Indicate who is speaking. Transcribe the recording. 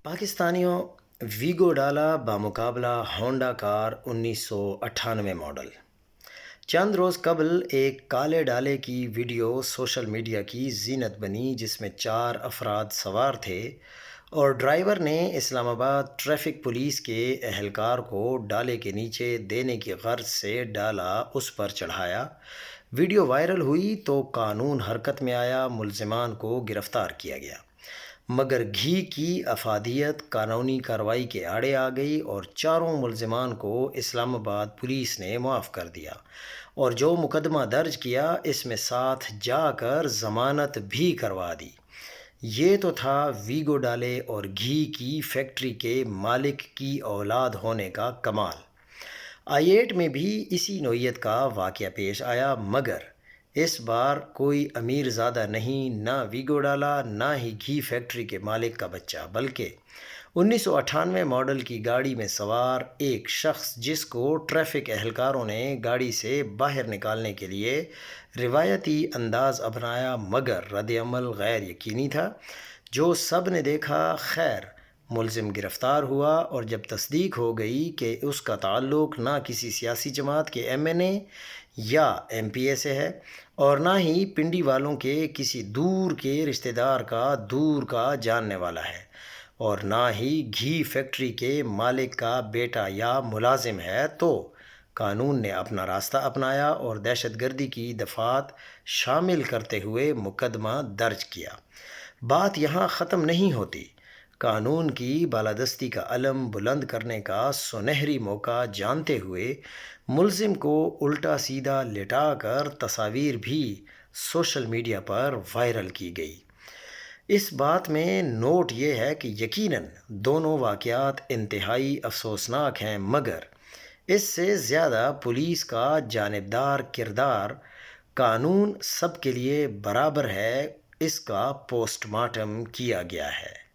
Speaker 1: پاکستانیوں، ویگو ڈالا بامقابلہ ہونڈا کار 1998 ماڈل۔ چند روز قبل ایک کالے ڈالے کی ویڈیو سوشل میڈیا کی زینت بنی، جس میں 4 افراد سوار تھے اور ڈرائیور نے اسلام آباد ٹریفک پولیس کے اہلکار کو ڈالے کے نیچے دینے کی غرض سے ڈالا اس پر چڑھایا۔ ویڈیو وائرل ہوئی تو قانون حرکت میں آیا، ملزمان کو گرفتار کیا گیا، مگر گھی کی افادیت قانونی کارروائی کے آڑے آ گئی اور چاروں ملزمان کو اسلام آباد پولیس نے معاف کر دیا اور جو مقدمہ درج کیا اس میں ساتھ جا کر ضمانت بھی کروا دی۔ یہ تو تھا ویگو ڈالے اور گھی کی فیکٹری کے مالک کی اولاد ہونے کا کمال۔ I8 میں بھی اسی نوعیت کا واقعہ پیش آیا، مگر اس بار کوئی امیر زادہ نہیں، نہ ویگو ڈالا، نہ ہی گھی فیکٹری کے مالک کا بچہ، بلکہ 1998 ماڈل کی گاڑی میں سوار ایک شخص، جس کو ٹریفک اہلکاروں نے گاڑی سے باہر نکالنے کے لیے روایتی انداز اپنایا، مگر رد عمل غیر یقینی تھا۔ جو سب نے دیکھا، خیر ملزم گرفتار ہوا اور جب تصدیق ہو گئی کہ اس کا تعلق نہ کسی سیاسی جماعت کے MNA یا MPA سے ہے اور نہ ہی پنڈی والوں کے کسی دور کے رشتہ دار کا دور کا جاننے والا ہے اور نہ ہی گھی فیکٹری کے مالک کا بیٹا یا ملازم ہے، تو قانون نے اپنا راستہ اپنایا اور دہشت گردی کی دفعات شامل کرتے ہوئے مقدمہ درج کیا۔ بات یہاں ختم نہیں ہوتی۔ قانون کی بالادستی کا علم بلند کرنے کا سنہری موقع جانتے ہوئے ملزم کو الٹا سیدھا لٹا کر تصاویر بھی سوشل میڈیا پر وائرل کی گئی۔ اس بات میں نوٹ یہ ہے کہ یقیناً دونوں واقعات انتہائی افسوسناک ہیں، مگر اس سے زیادہ پولیس کا جانبدار کردار۔ قانون سب کے لیے برابر ہے، اس کا پوسٹ مارٹم کیا گیا ہے۔